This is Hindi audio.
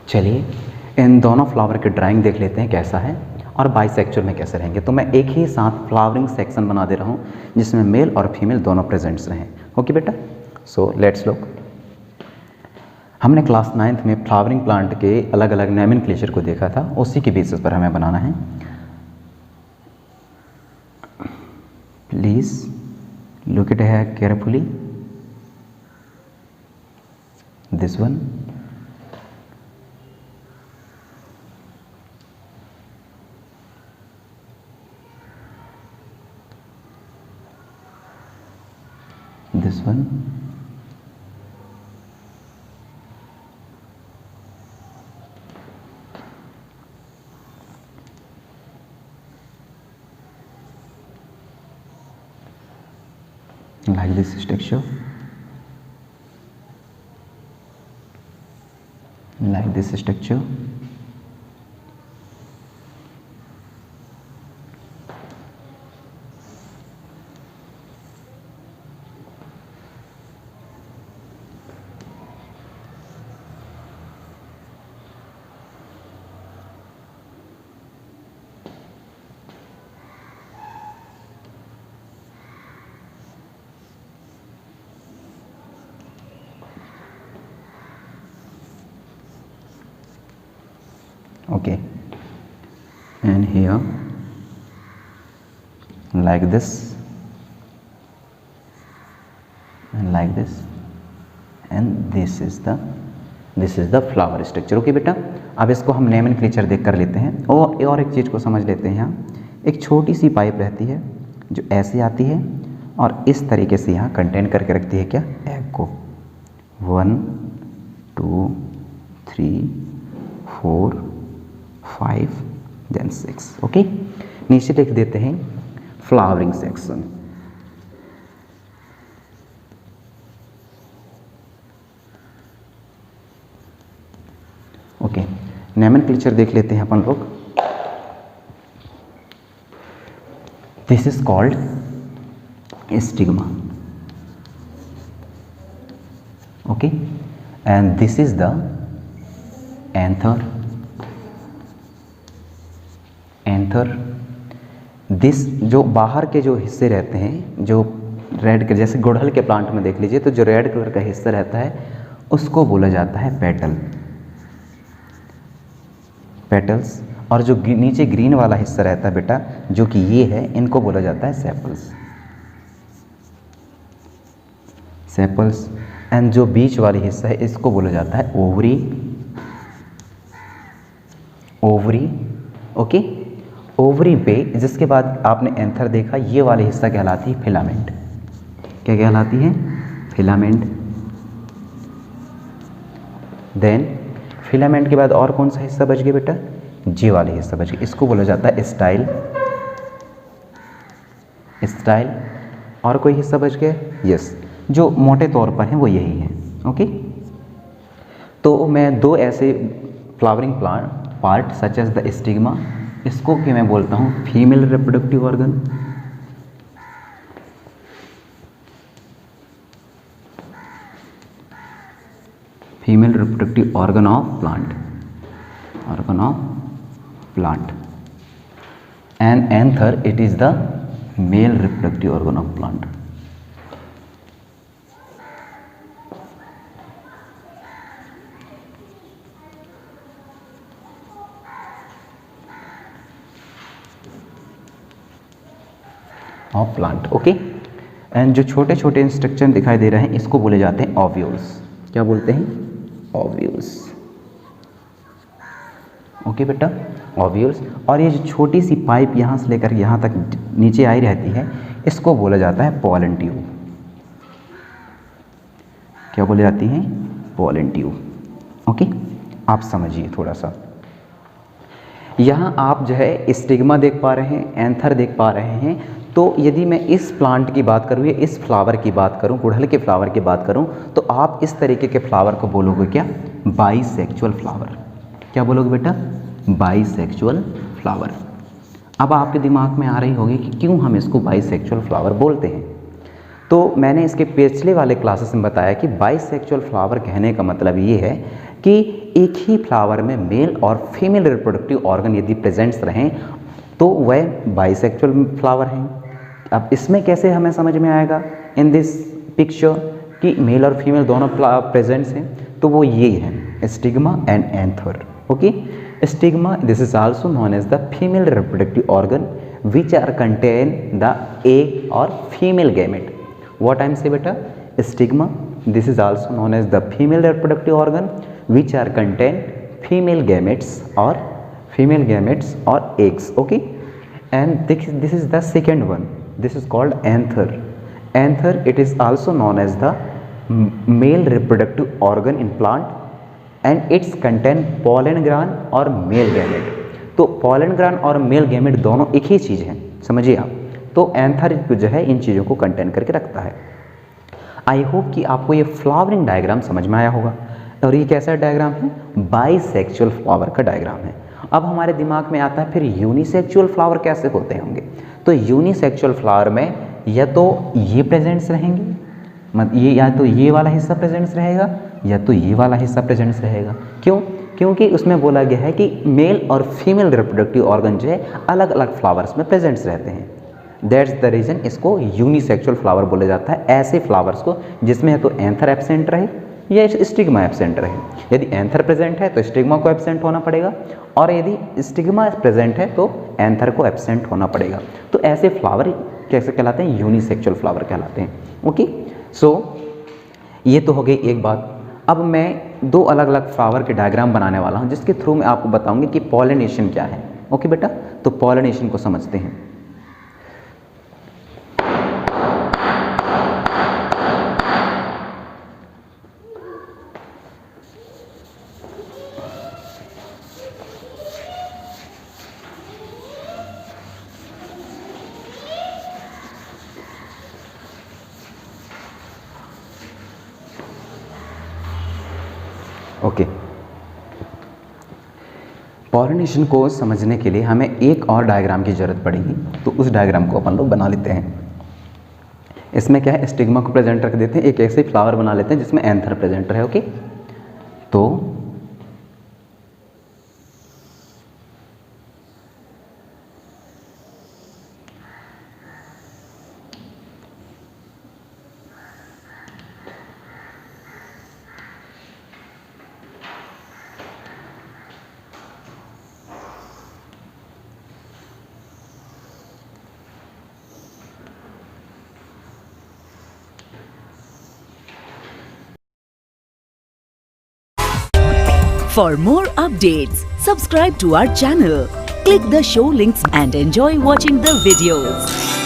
चलिए इन दोनों फ्लावर की ड्राइंग देख लेते हैं कैसा है और बाइसेक्चुअल में कैसे रहेंगे। तो मैं एक ही साथ फ्लावरिंग सेक्शन बना दे रहा हूँ जिसमें मेल और फीमेल दोनों प्रेजेंट्स रहें। ओके बेटा, सो लेट्स लुक। हमने क्लास 9th में फ्लावरिंग प्लांट के अलग अलग नोमेनक्लेचर को देखा था, उसी के बेसिस पर हमें बनाना है। प्लीज लुक इट है carefully. This one, this one, like this structure, like this structure, okay, and here like this and like this, and this is the flower structure। Okay बेटा, अब इसको हम नोमेनक्लेचर देख कर लेते हैं और एक चीज़ को समझ लेते हैं। यहाँ एक छोटी सी पाइप रहती है जो ऐसे आती है और इस तरीके से यहाँ कंटेन करके रखती है क्या, एग को। 1 2 3 4 5 देन 6। ओके, नीचे लिख देते हैं फ्लावरिंग सेक्शन। ओके, नोमेनक्लेचर देख लेते हैं अपन लोग। This is called stigma. Okay, and this is the anther. This जो बाहर के जो हिस्से रहते हैं, जो रेड के, जैसे गुड़हल के प्लांट में देख लीजिए तो जो रेड कलर का हिस्सा रहता है उसको बोला जाता है पेटल्स। और जो नीचे ग्रीन वाला हिस्सा रहता है बेटा, जो कि ये है, इनको बोला जाता है सेपल्स। एंड जो बीच वाली हिस्सा है इसको बोला जाता है ओवरी। ओके, ओवरी पे जिसके बाद आपने एंथर देखा, ये वाली हिस्सा कहलाती है फिलामेंट। क्या कहलाती है, फिलामेंट। देन फिलामेंट के बाद और कौन सा हिस्सा बच गया बेटा, जे वाले हिस्सा बच गया, इसको बोला जाता है स्टाइल। और कोई हिस्सा बच गया, यस, जो मोटे तौर पर है वो यही है। ओके, तो मैं दो ऐसे flowering part such as the stigma, इसको कि मैं बोलता हूँ female reproductive organ, organ of plant, and anther it is the male reproductive organ of plant. Of plant. Okay, and जो छोटे छोटे इंस्ट्रक्शन दिखाई दे रहे हैं इसको बोले जाते हैं ओव्यूल्स। क्या बोलते हैं, ओव्यूल्स। ओके बेटा, ओव्यूल्स। और ये जो छोटी सी पाइप यहाँ से लेकर यहाँ तक नीचे आई रहती है इसको बोला जाता है पोलन ट्यूब। क्या बोले जाती हैं, पोलन ट्यूब। ओके, आप समझिए थोड़ा सा। यहाँ आप जो है स्टिग्मा देख पा रहे हैं, एंथर देख पा रहे हैं। तो यदि मैं इस प्लांट की बात करूँ या इस फ्लावर की बात करूँ, गुड़हल के फ्लावर की बात करूँ, तो आप इस तरीके के फ्लावर को बोलोगे क्या, बाइसेक्सुअल फ्लावर। क्या बोलोगे बेटा, बाइसेक्सुअल फ्लावर। अब आपके दिमाग में आ रही होगी कि क्यों हम इसको बाइसेक्सुअल फ्लावर बोलते हैं। तो मैंने इसके पिछले वाले क्लासेस में बताया कि बाइसेक्सुअल फ्लावर कहने का मतलब ये है कि एक ही फ्लावर में मेल और फीमेल रिप्रोडक्टिव ऑर्गन यदि प्रेजेंट्स रहें तो वह बाइसेक्सुअल फ्लावर हैं। अब इसमें कैसे हमें समझ में आएगा इन दिस पिक्चर कि मेल और फीमेल दोनों प्रेजेंट्स हैं, तो वो ये हैं stigma and anther. Okay, stigma this is also known as the female reproductive organ which are contain the egg और female gamete. What I am say बेटा, stigma this is also known as the female reproductive organ which are contain female gametes और eggs. Okay, and this is the second one. This is called anther. Anther, it is also known as the male reproductive organ in plant and it's contain pollen gland और male gamete. तो pollen gland और male gamete दोनों एक ही चीज़ है, समझिए आप। तो एंथर जो है इन चीज़ों को कंटेन करके रखता है। आई होप कि आपको ये फ्लावरिंग डायग्राम समझ में आया होगा। और ये कैसा डायग्राम है, बाइसेक्सुअल फ्लावर का डायग्राम है। अब हमारे दिमाग में आता है फिर यूनिसेक्सुअल फ्लावर कैसे होते होंगे। तो यूनिसेक्सुअल फ्लावर में या तो ये प्रेजेंट्स रहेंगे, ये या तो ये वाला हिस्सा प्रेजेंट्स रहेगा या तो ये वाला हिस्सा प्रेजेंट्स रहेगा। क्यों? क्योंकि उसमें बोला गया है कि मेल और फीमेल रिप्रोडक्टिव ऑर्गन जो है अलग अलग फ्लावर्स में प्रेजेंट्स रहते हैं। दैट्स द रीज़न इसको यूनिसेक्सुअल फ्लावर बोला जाता है, ऐसे फ्लावर्स को जिसमें है तो एंथर एब्सेंट रहे या स्टिग्मा एब्सेंट रहे। यदि एंथर प्रेजेंट है तो स्टिग्मा को एब्सेंट होना पड़ेगा और यदि स्टिग्मा प्रेजेंट है तो एंथर को एब्सेंट होना पड़ेगा। तो ऐसे फ्लावर कैसे कहलाते हैं, यूनिसेक्सुअल फ्लावर कहलाते हैं। ओके, सो ये तो हो गई एक बात। अब मैं दो अलग अलग फ्लावर के डायग्राम बनाने वाला हूँ जिसके थ्रू मैं आपको बताऊंगी कि पॉलिनेशन क्या है। ओके बेटा, तो पॉलिनेशन को समझते हैं। ओके, पॉलिनेशन को समझने के लिए हमें एक और डायग्राम की ज़रूरत पड़ेगी, तो उस डायग्राम को अपन लोग बना लेते हैं। इसमें क्या है, स्टिग्मा को प्रेजेंट रख देते हैं, एक ऐसे फ्लावर बना लेते हैं जिसमें एंथर प्रेजेंट रहे। ओके, तो For more updates, subscribe to our channel, click the show links and enjoy watching the videos.